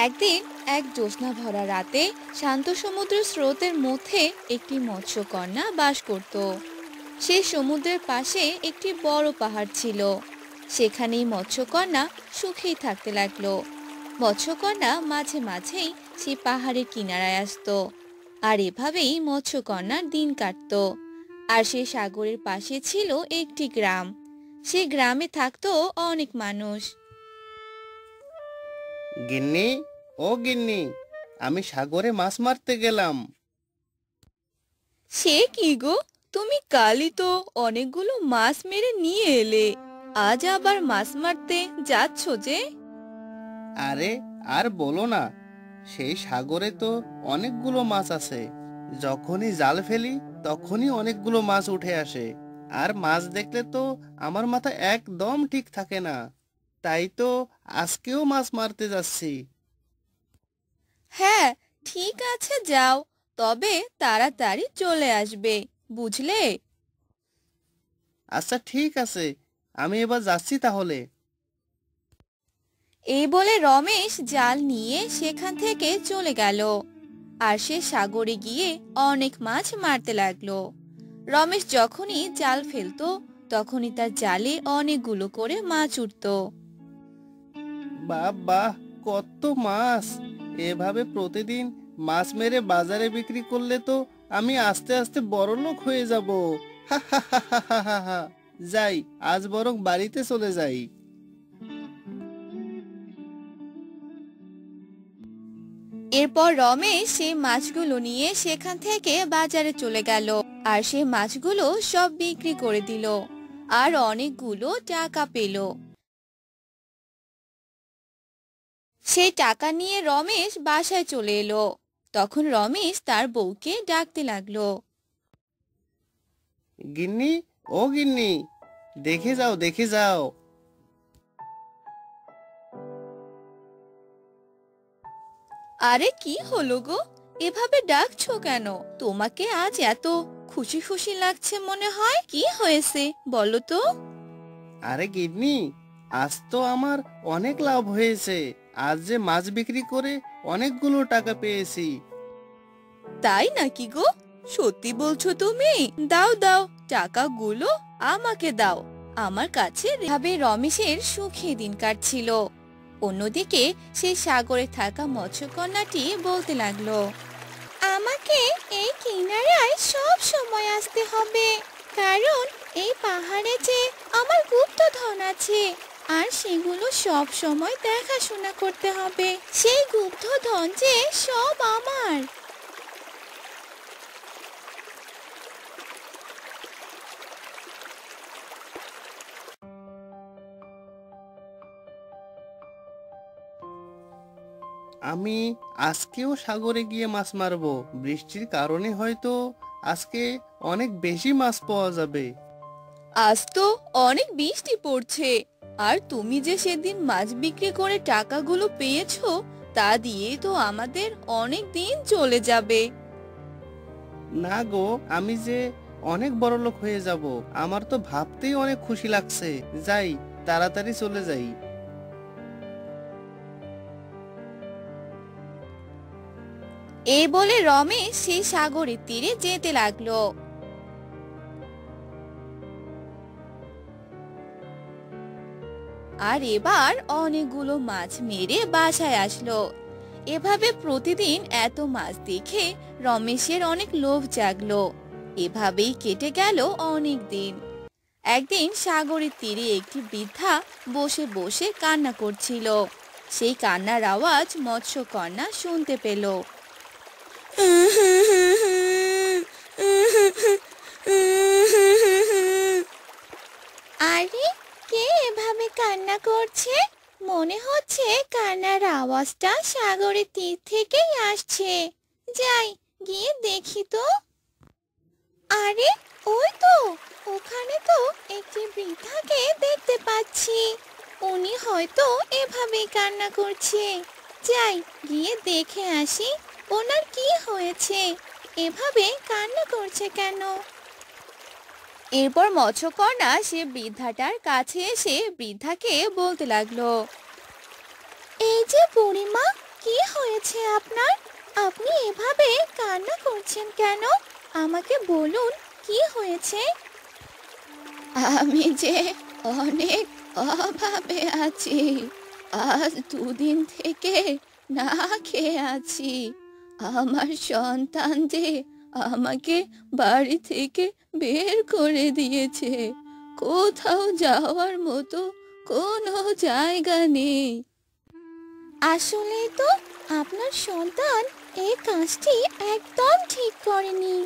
একদিন এক জ্যোৎস্না ভরা রাতে শান্ত সমুদ্র স্রোতের মধ্যে একটি মৎস্যকন্যা বাস করত। সে সমুদ্রের পাশে একটি বড় পাহাড় ছিল। সেখানেই মৎস্যকন্যা সুখেই থাকতে লাগলো। মৎস্যকন্যা মাঝে মাঝেই সেই পাহাড়ের কিনারায় আসতো, আর এভাবেই মৎস্যকন্যার দিন কাটতো। আর সে সাগরের পাশে ছিল একটি গ্রাম। সে গ্রামে থাকতো অনেক মানুষ। গিন্নি, ও গিন্নি, আমি সাগরে মাছ মারতে গেলাম। সে কি গো, তুমি কালই তো অনেকগুলো মাছ মেরে নিয়ে এলে, আজ আবার মাছ মারতে যাচ্ছ যে? আরে আর বলো না, সেই সাগরে তো অনেকগুলো মাছ আছে। যখনই জাল ফেলি তখনই অনেকগুলো মাছ উঠে আসে। আর মাছ দেখলে তো আমার মাথা একদম ঠিক থাকে না। তাই তো আজকেও মাছ মারতে যাচ্ছি। হ্যাঁ, ঠিক আছে, যাও, তবে তাড়াতাড়ি চলে আসবে, বুঝলে? আচ্ছা ঠিক আছে, আমি এবার যাচ্ছি তাহলে। এই বলে রমেশ জাল নিয়ে সেখান থেকে চলে গেল। আর সে সাগরে গিয়ে অনেক মাছ মারতে লাগলো। রমেশ যখনই জাল ফেলতো তখনই তার জালে অনেকগুলো করে মাছ উঠতো। বাহ বাহ, কত মাছ! এভাবে প্রতিদিন মাছ মেরে বাজারে বিক্রি করলে তো আমি আস্তে আস্তে বড়লোক হয়ে যাব। হা হা হা হা হা হা হা। যাই, আজ বরং বাড়িতে চলে যাই। এরপর রমেশ সেই মাছগুলো নিয়ে সেখান থেকে বাজারে চলে গেল। আর সে মাছগুলো সব বিক্রি করে দিল, আর অনেকগুলো টাকা পেল। সেই টাকা নিয়ে রমেশ বাসায় চলে এলো। তখন রমেশ তার বউকে ডাকতে লাগলো। গিন্নি, ও গিন্নি, দেখে যাও দেখে যাও। আরে কি হলো গো, এভাবে ডাকছো কেন? তোমাকে আজ এত খুশি খুশি লাগছে মনে হয়, কি হয়েছে বলো তো? আরে গিন্নি, আজ তো আমার অনেক লাভ হয়েছে। আজ যে মাছ বিক্রি করে অনেকগুলো টাকা পেয়েছি। তাই নাকি গো? সত্যি বলছো তুমি? দাও দাও, টাকাগুলো আমাকে দাও। আমার কাছে ভাবে রমেশের সুখে দিন কাটছিল। অন্যদিকে সেই সাগরে থাকা মৎস্যকন্যাটি বলতে লাগলো, আমাকে এই কিনারায় সব সময় আসতে হবে, কারণ এই পাহাড়ে যে আমার গুপ্তধন আছে, আর সেগুলো সব সময় দেখাশোনা করতে হবে। সেই গুপ্তধন যে সব আমার। আমি আজকেও সাগরে গিয়ে মাছ মারবো। বৃষ্টির কারণে হয়তো আজকে অনেক বেশি মাছ পাওয়া যাবে। আজ তো অনেক বৃষ্টি পড়ছে, আর তুমি যে সেদিন মাছ বিক্রি করে টাকাগুলো পেয়েছো, তা দিয়েই তো আমাদের অনেক দিন চলে যাবে। না গো, আমি যে অনেক বড়লোক হয়ে যাব, আমার তো ভাবতেই অনেক খুশি লাগছে। যাই, তাড়াতাড়ি চলে যাই। এই বলে রমেশ সেই সাগরের তীরে যেতে লাগলো। আর এবার অনেকগুলো মাছ মেরে বাসায় আসলো। এভাবে প্রতিদিন এত মাছ দেখে রমেশের অনেক লোভ জাগলো। এভাবেই কেটে গেল অনেক দিন। একদিন সাগরের তীরে একটি বৃদ্ধা বসে বসে কান্না করছিল। সেই কান্নার আওয়াজ মৎস্যকন্যা শুনতে পেল। আরে, কে এভাবে কান্না করছে? মনে হচ্ছে কান্নার আওয়াজটা সাগরের তীর থেকেই আসছে। যাই, গিয়ে দেখি তো। আরে, ওই তো, ওখানে তো একটি বৃদ্ধাকে দেখতে পাচ্ছি। উনি হয়তো এভাবেই কান্না করছে। যাই, গিয়ে দেখে আসি ওনার কি হয়েছে, এভাবে কান্না করছে কেন। এরপর মৎস্যকন্যা সে বৃদ্ধাটার কাছে এসে বৃদ্ধাকে বলতে লাগলো, এই যে বুড়িমা, কি হয়েছে আপনার? আপনি এভাবে কান্না করছেন কেন? আমাকে বলুন, কি হয়েছে? আমি যে অনেক অভাবে আছি। আজ দুদিন থেকে না খেয়ে আছি। আমার সন্তান যে আমাকে বাড়ি থেকে বের করে দিয়েছে। কোথাও যাওয়ার মতো কোনো জায়গা নেই। আসলেই তো আপনার সন্তান এই কাজটি একদম ঠিক করেনি।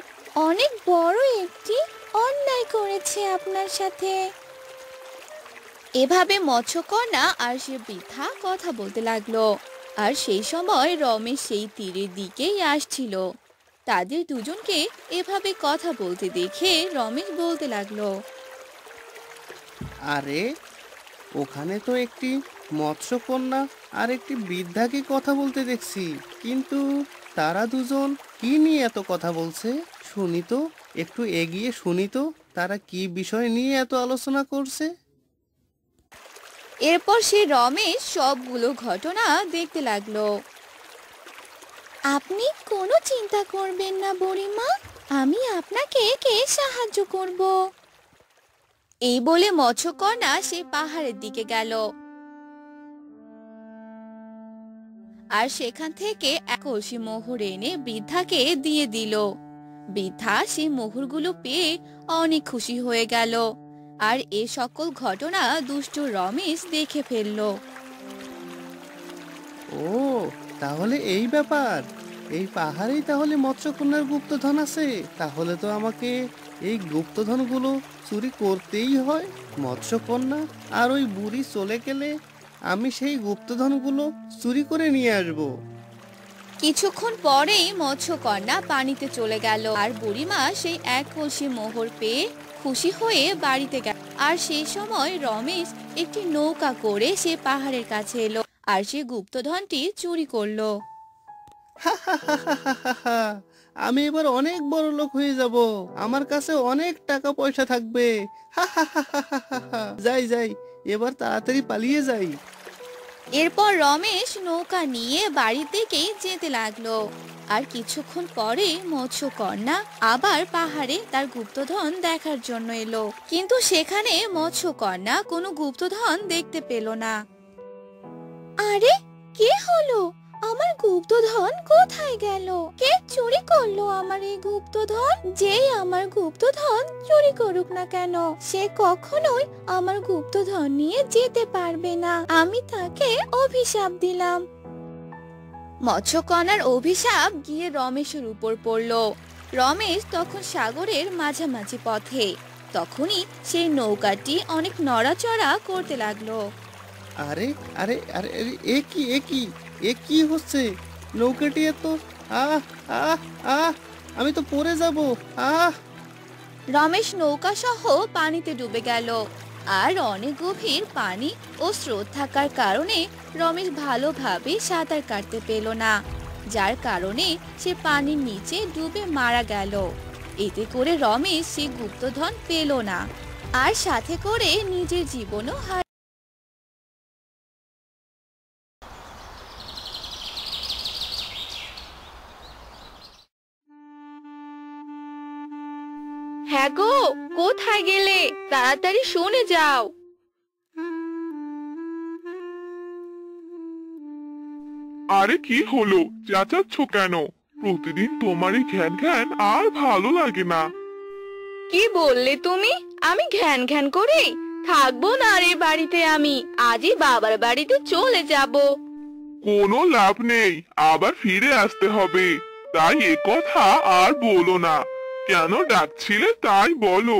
অনেক বড় একটি অন্যায় করেছে আপনার সাথে। এভাবে মৎস্যকন্যা আর সে বৃদ্ধা কথা বলতে লাগলো। আর সেই সময় রমেশ সেই তীরের দিকেই আসছিল। তাদের দুজনকে এভাবে কথা বলতে দেখে রমেশ বলতে লাগলো, আরে, ওখানে তো একটি মৎস্যকন্যা আর একটি বৃদ্ধাকে কথা বলতে দেখছি, কিন্তু তারা দুজন কি নিয়ে এত কথা বলছে? শুনি তো, একটু এগিয়ে শুনি তো, তারা কি বিষয় নিয়ে এত আলোচনা করছে। এরপর সে রমেশ সবগুলো ঘটনা দেখতে লাগলো। আপনি কোনো চিন্তা করবেন না বুড়িমা, আমি আপনাকে সাহায্য করব। এই বলে মৎস্যকন্যা সে পাহাড়ের দিকে গেল আর সেখান থেকে এক কলসি মোহর এনে বৃদ্ধাকে দিয়ে দিল। বৃদ্ধা সেই মোহরগুলো পেয়ে অনেক খুশি হয়ে গেল। আর এ সকল ঘটনা দুষ্ট রমেশ দেখে ফেলল। ও, তাহলে এই ব্যাপার। এই পাহাড়েই তাহলে মৎস্যকন্যার গুপ্তধন আছে। তাহলে তো আমাকে এই গুপ্তধনগুলো চুরি করতেই হয়। মৎস্যকন্যা আর ওই বুড়ি চলে গেলে আমি সেই গুপ্তধনগুলো চুরি করে নিয়ে আসবো। কিছুক্ষণ পরেই মৎস্যকন্যা পানিতে চলে গেল আর বুড়িমা সেই এক কলসি মোহর পেয়ে খুশি হয়ে বাড়িতে গেল। আর সেই সময় রমেশ একটি নৌকা করে সে পাহাড়ের কাছে এলো আর সে গুপ্তধনটি চুরি করলো। আমি এবার অনেক বড় লোক হয়ে যাব। আমার কাছে অনেক টাকা পয়সা থাকবে। যাই যাই, এবার তাড়াতাড়ি পালিয়ে যাই। এরপর রমেশ নৌকা নিয়ে বাড়ির দিকেই যেতে লাগলো। আর কিছুক্ষণ পরে মৎস্যকন্যা আবার পাহাড়ে তার গুপ্তধন দেখার জন্য এলো, কিন্তু সেখানে মৎস্যকন্যা কোনো গুপ্তধন দেখতে পেল না। আরে, কি হলো? আমার গুপ্তধন কোথায় গেল? কে চুরি করলো আমার এই গুপ্তধন? যেই আমার গুপ্তধন চুরি করুক না কেন, সে কখনোই আমার গুপ্তধন নিয়ে যেতে পারবে না। আমি তাকে অভিশাপ দিলাম। মৎস্যকন্যার অভিশাপ গিয়ে রমেশের উপর পড়লো। রমেশ তখন সাগরের মাঝামাঝি পথে। তখনই সেই নৌকাটি অনেক নড়াচড়া করতে লাগলো। আরে আরে আরে আরে, এ কি হচ্ছে? নৌকাটি এত, আহ আহ আহ আমি তো পড়ে যাব। আহ রমেশ নৌকা সহ পানিতে ডুবে গেল। আর অনেক গভীর পানি ও স্রোত থাকার কারণে রমেশ ভালোভাবে সাঁতার কাটতে পেল না, যার কারণে সে পানির নিচে ডুবে মারা গেল। এতে করে রমেশ সে গুপ্তধন পেল না, আর সাথে করে নিজের জীবনও হ্যাঁ গো, কোথায় গেলে? তাড়াতাড়ি শুনে যাও। আরে কি হলো, চেঁচাচ্ছ কেন? প্রতিদিন তোমারই ঘ্যান ঘ্যান আর ভালো লাগে না। কি বললে তুমি? আমি ঘ্যান ঘ্যান করি? থাকবো না আর এই বাড়িতে। আমি আজই বাবার বাড়িতে চলে যাব। কোনো লাভ নেই, আবার ফিরে আসতে হবে। তাই এ কথা আর বলো না। কেন ডাকছিলে তাই বলো।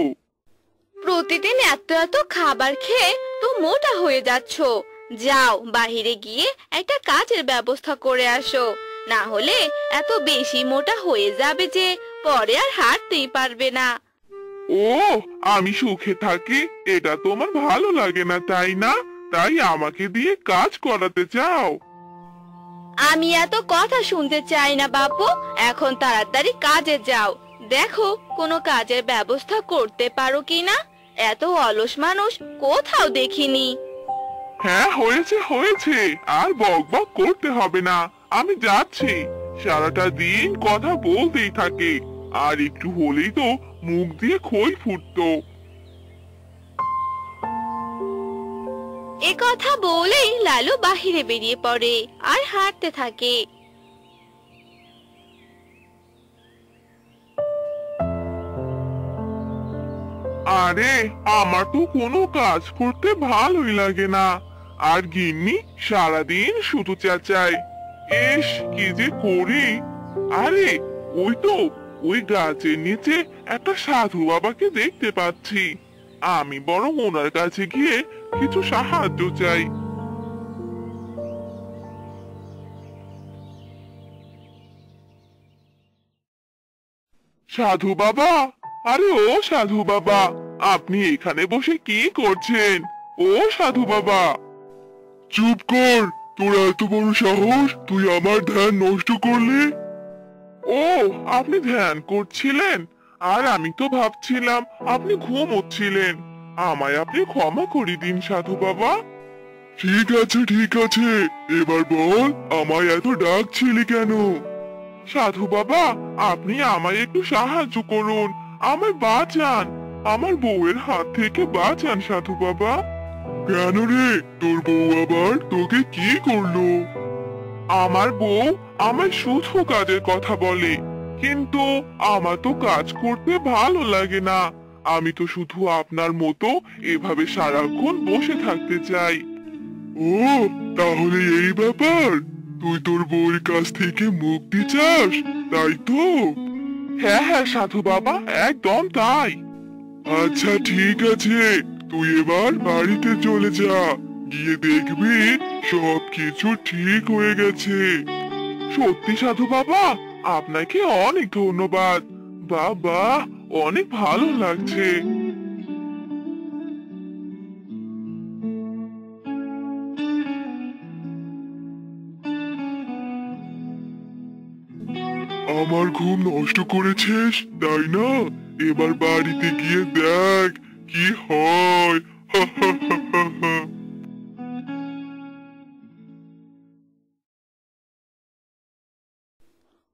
প্রতিদিন এত এত খাবার খেয়ে তো মোটা হয়ে যাচ্ছ। যাও, বাহিরে গিয়ে একটা কাজের ব্যবস্থা করে আসো, না হলে এত বেশি মোটা হয়ে যাবে যে পরে আর হাঁটতেই পারবে না। ও, আমি সুখে থাকি এটা তোমার ভালো লাগে না তাই না? তাই আমাকে দিয়ে কাজ করাতে চাও? আমি এত কথা শুনতে চাই না বাপু, এখন তাড়াতাড়ি কাজে যাও। দেখো কোনো কাজের ব্যবস্থা করতে পারো কিনা, এত অলস মানুষ কোথাও দেখিনি। হ্যাঁ, হয়েছে হয়েছে, আর বকবক করতে হবে না, আমি যাচ্ছি। সারাটা দিন কথা বলতেই থাকে, আর একটু হলেই তো মুখ দিয়ে খই ফুটতো। এ কথা বলেই লালু বাহিরে বেরিয়ে পড়ে আর হাঁটতে থাকে। আরে, আমার তো কোনো কাজ করতে ভালোই লাগে না, আর গিন্নি সারাদিন শুধু চেঁচায়। ইস, কি যে করি। আরে, ওই তো, ওই গাছের নিচে একটা সাধু বাবাকে দেখতে পাচ্ছি। আমি বরং ওনার কাছে গিয়ে কিছু সাহায্য চাই। সাধু বাবা, আরে ও সাধু বাবা, আপনি এখানে বসে কি করছেন? ও সাধু বাবা! চুপ কর, তোর এত বড় সাহস, তুই আমার ধ্যান নষ্ট করলি? ও, আপনি ধ্যান করছিলেন, আর আমি তো ভাবছিলাম আপনি ঘুমোচ্ছিলেন। আমায় আপনি ক্ষমা করে দিন সাধু বাবা। ঠিক আছে ঠিক আছে, এবার বল আমায় এত ডাকছিলি কেন? সাধু বাবা, আপনি আমায় একটু সাহায্য করুন, আমায় বাঁচান, আমার বউয়ের হাত থেকে বাঁচান সাধু বাবা। কেন রে, তোর বউ আবার তোকে কি করলো? আমার বউ আমায় শুধু কাজের কথা বলে, কিন্তু আমার তো কাজ করতে ভালো লাগে না। আমি তো শুধু আপনার মতো এভাবে সারাক্ষণ বসে থাকতে চাই। ও, তাহলে এই ব্যাপার, তুই তোর বউয়ের কাছ থেকে মুক্তি চাস, তাই তো? হ্যাঁ হ্যাঁ সাধু বাবা, একদম তাই। আচ্ছা ঠিক আছে, তুই এবার বাড়িতে চলে যা, গিয়ে দেখবি সবকিছু ঠিক হয়ে গেছে। সত্যি সাধু বাবা, আপনাকে অনেক ধন্যবাদ। বাবা, অনেক ভালো লাগছে। আমার ঘুম নষ্ট করেছিস, তাই না? এবার বাড়িতে গিয়ে দেখ কি হয়।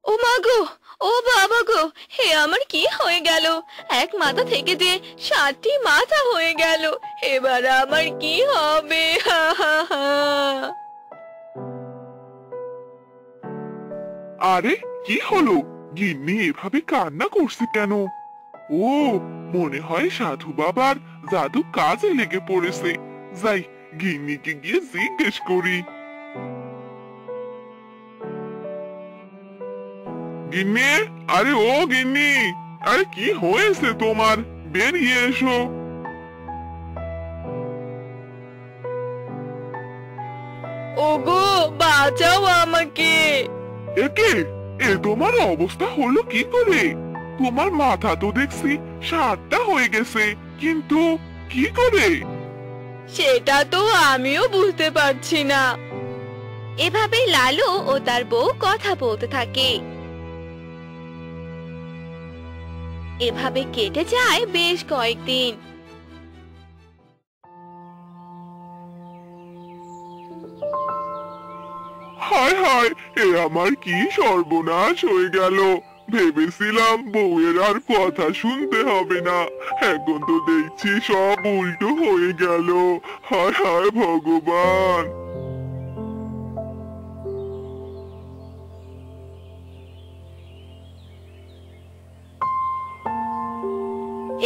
ও মা গো, ও বাবা গো, হে আমার কি হয়ে গেল? এক মাথা থেকে যে 7টি মাথা হয়ে গেল, এবার আমার কি হবে? হা হা হা। আরে, কি হলো? গিন্নি এভাবে কান্না করছে কেন? ও, মনে হয় সাধু বাবার জাদু কাজে লেগে পড়েছে। যাই, গিন্নিকে গিয়ে জিজ্ঞেস করি। গিন্নি, আরে ও গিন্নি, আরে কি হয়েছে তোমার? বেরিয়ে এসো। ওগো, বাঁচাও আমাকে। একে, এ তোমার অবস্থা হলো কি করে? তোমার মাথা তো দেখছি 7টা হয়ে গেছে, কিন্তু কি করে? সেটা তো আমিও বুঝতে পারছি না। এভাবে লালু ও তার বউ কথা বলতে থাকে। এভাবে কেটে যায় বেশ কয়েকদিন। হায় হায়, এ আমার কি সর্বনাশ হয়ে গেল। ভেবেছিলাম বউয়ের আর কথা শুনতে হবে না, এখন তো দেখছি সব উল্টো হয়ে গেল। হায় হায় ভগবান।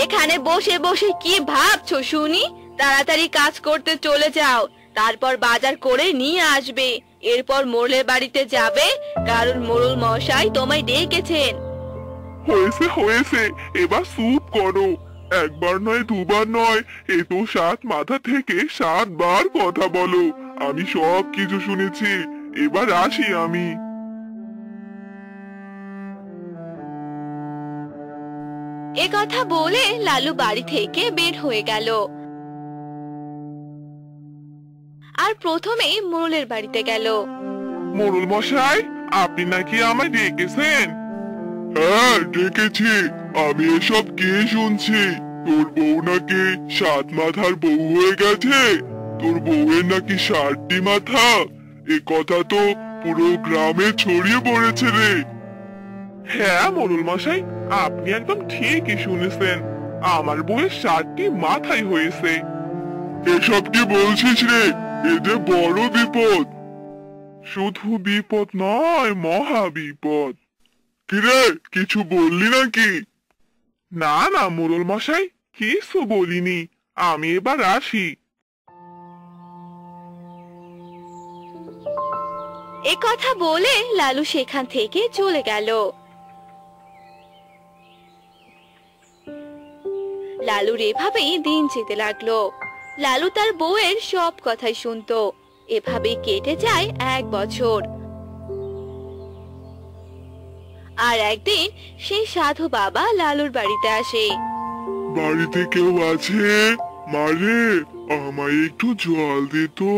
এখানে বসে বসে কি ভাবছো শুনি? তাড়াতাড়ি কাজ করতে চলে যাও, তারপর বাজার করে নিয়ে আসবে। এরপর মোড়লের বাড়িতে যাবে, কারণ মোড়ল মশাই তোমায় ডেকেছেন। হয়েছে হয়েছে, এবার চুপ করো। একবার নয় দুবার নয়, এ তো 7 মাথা থেকে 7 বার কথা বলো। আমি সব কিছু শুনেছি, এবার আসি আমি। এ কথা বলে লালু বাড়ি থেকে বের হয়ে গেল আর প্রথমেই মোড়লের বাড়িতে গেল। মোড়ল মশাই, আপনি নাকি আমায় ডেকেছেন? হ্যাঁ ডেকেছি। আমি এসব কে শুনছি? তোর বউ নাকি 7 মাথার বউ হয়ে গেছে। তোর বউয়ের নাকি 7টি মাথা। এ কথা তো পুরো গ্রামে ছড়িয়ে পড়েছে রে। হ্যাঁ মোড়ল মশাই, আপনি একদম ঠিকই শুনেছেন। আমার বউয়ের 7টি মাথাই হয়েছে। এসব কি বলছিস রে? এ যে বড় বিপদ। শুধু বিপদ নয়, মহা বিপদ। কিরে, কিছু বললি নাকি? না না মোড়ল মশাই, কিছু বলিনি। আমি এবার আসি। এ কথা বলে লালু সেখান থেকে চলে গেল। লালুর এভাবেই দিন যেতে লাগলো। লালু তার বউয়ের সব কথাই শুনতো। এভাবেই কেটে যায় 1 বছর। আর একদিন সেই সাধু বাবা লালুর বাড়িতে আসে। বাড়িতে কেউ আছে? মারে, আমায় একটু জল দে তো।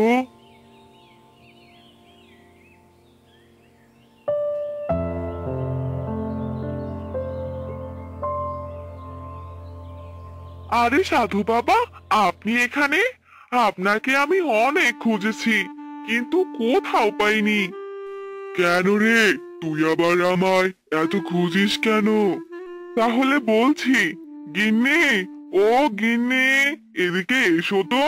আরে সাধু বাবা, আপনি এখানে? আপনাকে আমি অনেক খুঁজেছি, কিন্তু কোথাও পাইনি। কেন রে, তুই আবার আমায় এত খুঁজিস কেন? তাহলে বলছি, গিন্নি, ও গিন্নি, এদিকে এসো তো।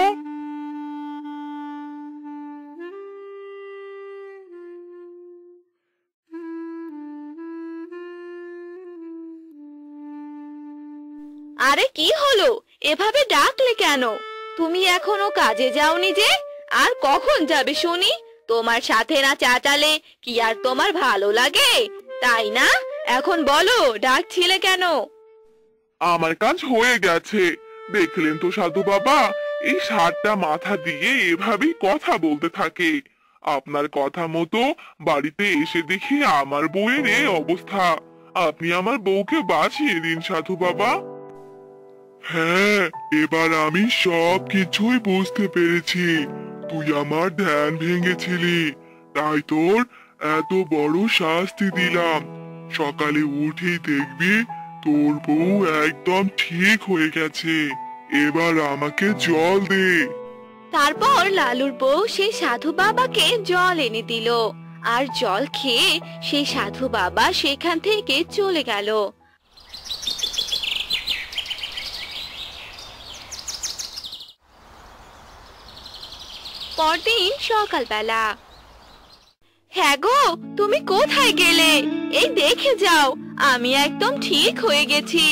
আরে কি হলো? এভাবে ডাকলে কেন? তুমি এখনো কাজে যাওনি যে? আর কখন যাবে শুনি? তোমার সাথে না চাচালে কি আর তোমার ভালো লাগে, তাই না? এখন বলো, ডাকছিলে কেন? আমার কাজ হয়ে গেছে। দেখলেন তো সাধু বাবা, এই 7টা মাথা দিয়ে এভাবেই কথা বলতে থাকে। আপনার কথা মতো বাড়িতে এসে দেখি আমার বউয়ের এই অবস্থা। আপনি আমার বউকে বাঁচিয়ে দিন সাধু বাবা। হ্যাঁ, এবার আমি সব কিছুই বুঝতে পেরেছি। তুই আমার ধ্যান ভেঙেছিলি, তাই তোর এত বড় শাস্তি দিলাম। সকালে উঠেই দেখবি তোর বউ একদম ঠিক হয়ে গেছে। এবার আমাকে জল দে। তারপর লালুর বউ সেই সাধু বাবাকে জল এনে দিল। আর জল খেয়ে সেই সাধু বাবা সেখান থেকে চলে গেল। পরদিন সকালবেলা। হ্যাঁ গো, তুমি কোথায় গেলে? এই দেখে যাও, আমি একদম ঠিক হয়ে গেছি।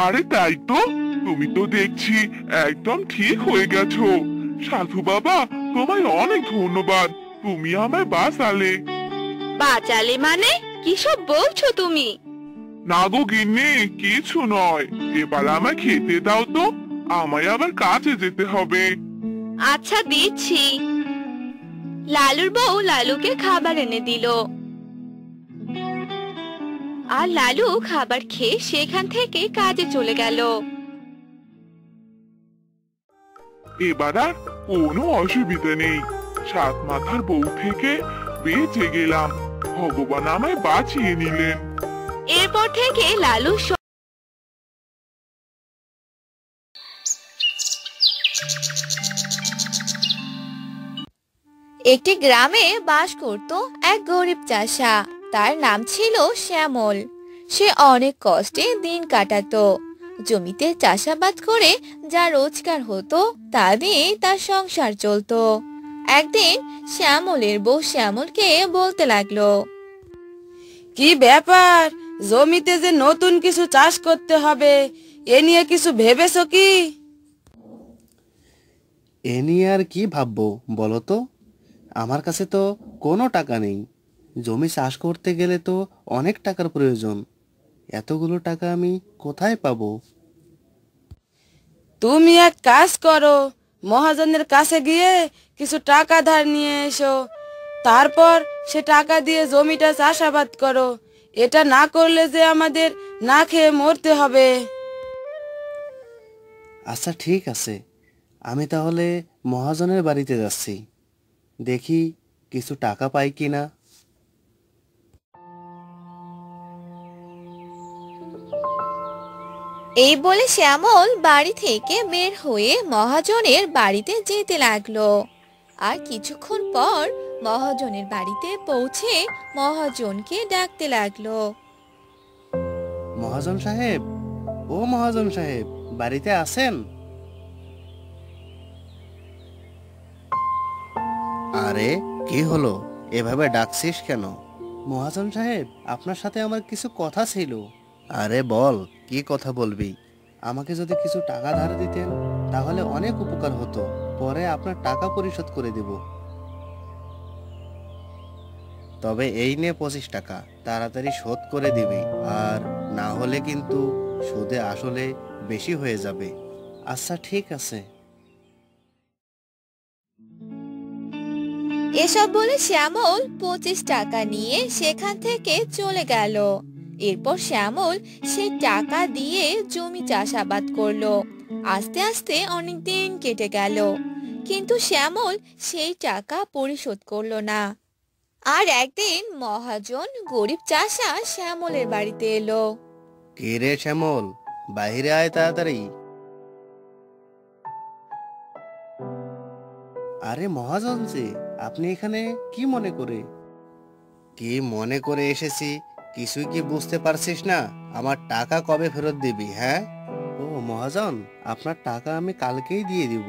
আরে তাই তো, তুমি তো দেখছি একদম ঠিক হয়ে গেছো। সাধু বাবা, তোমায় অনেক ধন্যবাদ। তুমি আমায় বাঁচালে। বাঁচালে মানে? কিসব বলছো তুমি? না গো গিন্নি, কিছু নয়। এবার আমায় খেতে দাও তো, আমায় আবার কাজে যেতে হবে। আচ্ছা দিচ্ছি। লালুর বউ লালুকে খাবার এনে দিল। আর লালু খাবার খেয়ে সেখান থেকে কাজে চলে গেল। এবার আর কোনো অসুবিধা নেই। 7 মাথার বউ থেকে বেঁচে গেলাম। ভগবান আমায় বাঁচিয়ে নিলেন। এরপর থেকে লালু একটি গ্রামে বাস করত এক গরিব চাষা। তার নাম ছিল শ্যামল। সে অনেক কষ্টে দিন কাটাতো। জমিতে চাষাবাদ করে যা রোজগার হতো তা দিয়ে তার সংসার চলতো। একদিন শ্যামলের বউ শ্যামলকে বলতে লাগলো, কি ব্যাপার, জমিতে যে নতুন কিছু চাষ করতে হবে, এ নিয়ে কিছু ভেবেছো কি? এ নিয়ে আর কি ভাববো বলো তো? আমার কাছে তো কোনো টাকা নেই। জমি চাষ করতে গেলে তো অনেক টাকার প্রয়োজন। এতগুলো টাকা আমি কোথায় পাবো? তুমি এক কাজ করো, মহাজনের কাছে গিয়ে কিছু টাকা ধার নিয়ে এসো। তারপর সে টাকা দিয়ে জমিটা চাষাবাদ করো। এটা না করলে যে আমাদের না খেয়ে মরতে হবে। আচ্ছা ঠিক আছে, আমি তাহলে মহাজনের বাড়িতে যাচ্ছি, দেখি কিছু টাকা পাই কিনা। এই বলে শ্যামল বাড়ি থেকে বের হয়ে মহাজনের বাড়িতে যেতে লাগলো। আর কিছুক্ষণ পর মহাজনের বাড়িতে পৌঁছে মহাজনকে ডাকতে লাগলো। মহাজন সাহেব, ও মহাজন সাহেব, বাড়িতে আছেন? আরে কি হলো, এভাবে ডাকছিস কেন? মহাজন সাহেব, আপনার সাথে আমার কিছু কথা ছিল। আরে বল, কি কথা বলবি? আমাকে যদি কিছু টাকা ধার দিতেন তাহলে অনেক উপকার হতো, পরে আপনার টাকা পরিশোধ করে দেব। তবে এই নে 25 টাকা, তাড়াতাড়ি শোধ করে দিবি, আর না হলে কিন্তু সুদে আসলে বেশি হয়ে যাবে। আচ্ছা ঠিক আছে। এসব বলে শ্যামল 25 টাকা নিয়ে সেখান থেকে চলে গেল। এরপর শ্যামল সেই টাকা দিয়ে জমি চাষাবাদ করলো। আস্তে আস্তে অনেক দিন কেটে গেল, কিন্তু শ্যামল সেই টাকা পরিশোধ করলো না। আর একদিন মহাজন গরিব চাষা শ্যামলের বাড়িতে এলো। কে রে শ্যামল, বাইরে আয় তাড়াতাড়ি। আরে মহাজন যে, আপনি এখানে কি মনে করে? কি মনে করে এসেছি কিছুই কি বুঝতে পারছিস না? আমার টাকা কবে ফেরত দিবি? হ্যাঁ, ও মহাজন, আপনার টাকা আমি কালকেই দিয়ে দিব।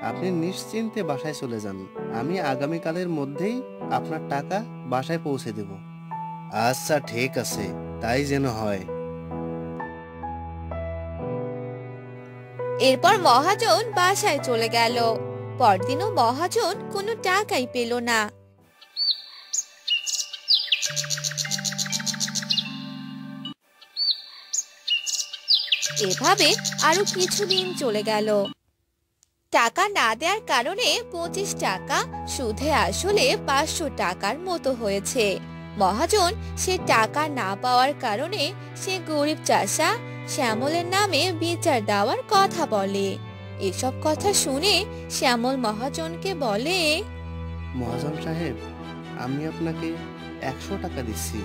আপনি নিশ্চিন্তে বাসায় চলে যান, আমি আগামীকালের মধ্যেই আপনার টাকা বাসায় পৌঁছে দেব। আচ্ছা ঠিক আছে, তাই যেন হয়। এরপর মহাজন বাসায় চলে গেল। পরদিনও মহাজন কোনো টাকাই পেল না। এভাবে আরো কিছুদিন চলে গেল। টাকা না দেওয়ার কারণে 25 টাকা সুদে আসলে 500 টাকার মতো হয়েছে। মহাজন সে টাকা না পাওয়ার কারণে সে গরিব চাষা শ্যামলের নামে বিচার দেওয়ার কথা বলে। এসব কথা শুনে শ্যামল মহাজনকে বলে, মহাজন সাহেব, আমি আপনাকে 100 টাকা দিচ্ছি,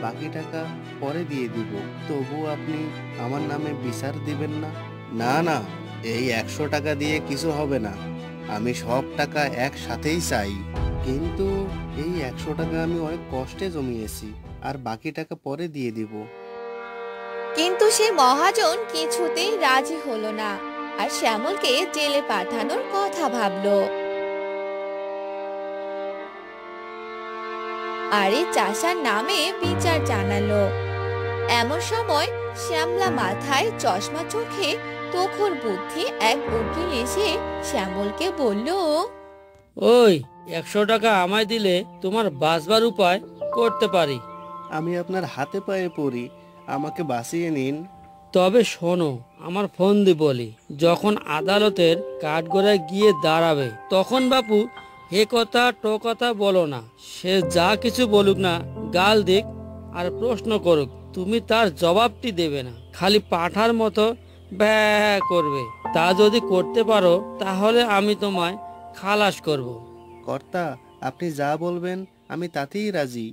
বাকি টাকা পরে দিয়ে দিব। তবু আপনি আমার নামে বিচার দিবেন না? না না, এই 100 টাকা দিয়ে কিছু হবে না। আমি সব টাকা একসাথেই চাই, কিন্তু এই 100 টাকা আমি অনেক কষ্টে জমিয়েছি, আর বাকি টাকা পরে দিয়ে দিব। কিন্তু সে মহাজন কিছুতেই রাজি হলো না, আর শ্যামলকে জেলে পাঠানোর কথা ভাবলো। আর এই চাষার নামে বিচার জানালো। এমন সময় শ্যামলা মাথায় চশমা চোখে তখন বুদ্ধি এক উকিল এসে শ্যামলকে বলল, ওই 100 টাকা আমায় দিলে তোমার বাঁচবার উপায় করতে পারি। আমি আপনার হাতে পায়ে পড়ি, আমাকে বাঁচিয়ে নিন। তবে শোনো, আমার ফোন দি বলি, যখন আদালতের কাঠগড়ায় গিয়ে দাঁড়াবে তখন বাপু হে কথা টো কথা বলো না। সে যা কিছু বলুক না, গাল দিক আর প্রশ্ন করুক, তুমি তার জবাবটি দেবে না, খালি পাঠার মতো ব্যা করবে। তা যদি করতে পারো তাহলে আমি তোমায় খালাস করব। কর্তা, আপনি যা বলবেন আমি তাতেই রাজি।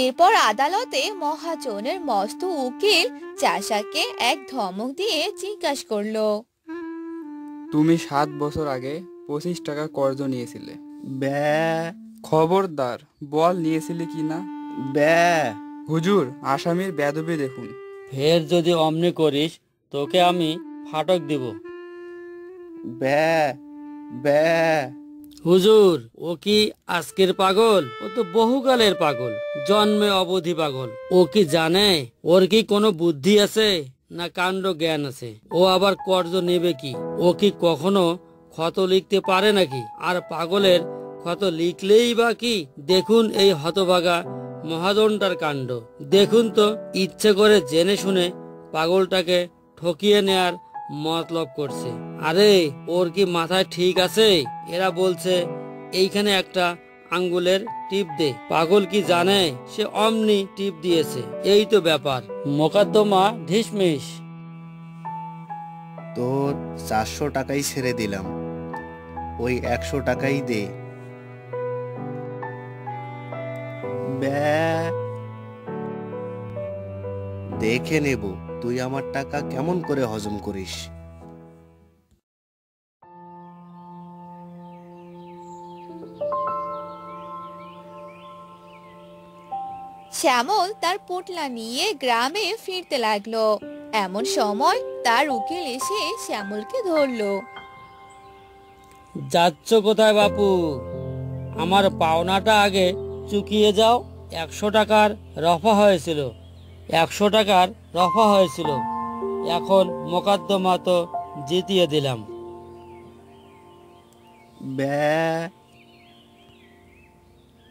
এরপর আদালতে মহাজনের মস্ত উকিল চাষাকে এক ধমক দিয়ে জিজ্ঞাসা করলো, তুমি 7 বছর আগে 25 টাকা কর্জ নিয়েছিলে। ব্যা খবরদার বল নিয়েছিলে কি না। ব্যা হুজুর, আসামির বেদবি দেখুন। ফের যদি অমনি করিস তোকে আমি ফাটক দিব। ব্যা ব্যা হুজুর, ও কি আজকের পাগল? ও তো বহুকালের পাগল, জন্মে অবধি পাগল। ও কি জানে ওর কি কোনো বুদ্ধি আছে না কাণ্ড জ্ঞান আছে? ও আবার কর্জ নেবে কি? ও কি কখনো ক্ষত লিখতে পারে নাকি? আর পাগলের ক্ষত লিখলেই বা কি? দেখুন এই হতভাগা মহাজনটার কাণ্ড দেখুন তো, ইচ্ছে করে জেনে শুনে পাগলটাকে ঠকিয়ে নেয়ার মতলব করছে। আরে ওর কি মাথায় ঠিক আছে? এরা বলছে এইখানে একটা আঙ্গুলের টিপ দে। পাগল কি জানে সে অমনি টিপ দিয়েছে। এই তো ব্যাপার, মোকদ্দমা ঢিসমিস। তোর 400 টাকাই ছেড়ে দিলাম, ওই 100 টাকাই দে। দেখে নেব তুই আমার টাকা কেমন করে হজম করিস। শ্যামল তার পোটলা নিয়ে গ্রামে ফিরতে লাগলো। এমন সময় তার উকিল এসে শ্যামলকে ধরলো। যাচ্ছ কোথায় বাপু? আমার পাওনাটা আগে চুকিয়ে যাও। 100 টাকার রফা হয়েছিল, 100 টাকার রফা হয়েছিল। এখন মোকদ্দমা তো জিতিয়ে দিলাম।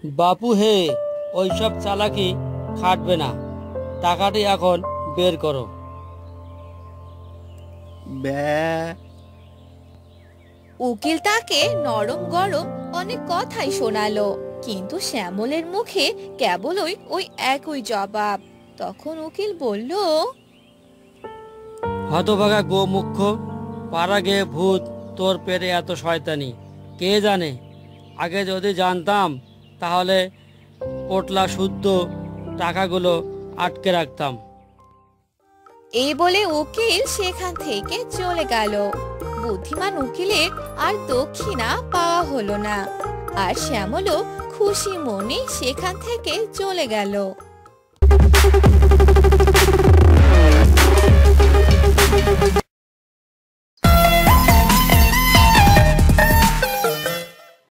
বাপু হে, ওইসব চালাকি খাটবে না, টাকাটি এখন বের করো। উকিল তাকে নরম গরম অনেক কথাই শোনালো, কিন্তু শ্যামলের মুখে কেবলই ওই একই জবাব। তখন উকিল বলল, হতভাগা গোমুখ্য, পাড়া গিয়ে ভূত, তোর পেটে এত শয়তানি কে জানে। আগে যদি জানতাম তাহলে পোটলা শুদ্ধ টাকাগুলো আটকে রাখতাম। এই বলে উকিল সেখান থেকে চলে গেল। বুদ্ধিমান উকিলের আর দক্ষিণা পাওয়া হলো না, আর শ্যামলও খুশি মনে সেখান থেকে চলে গেল।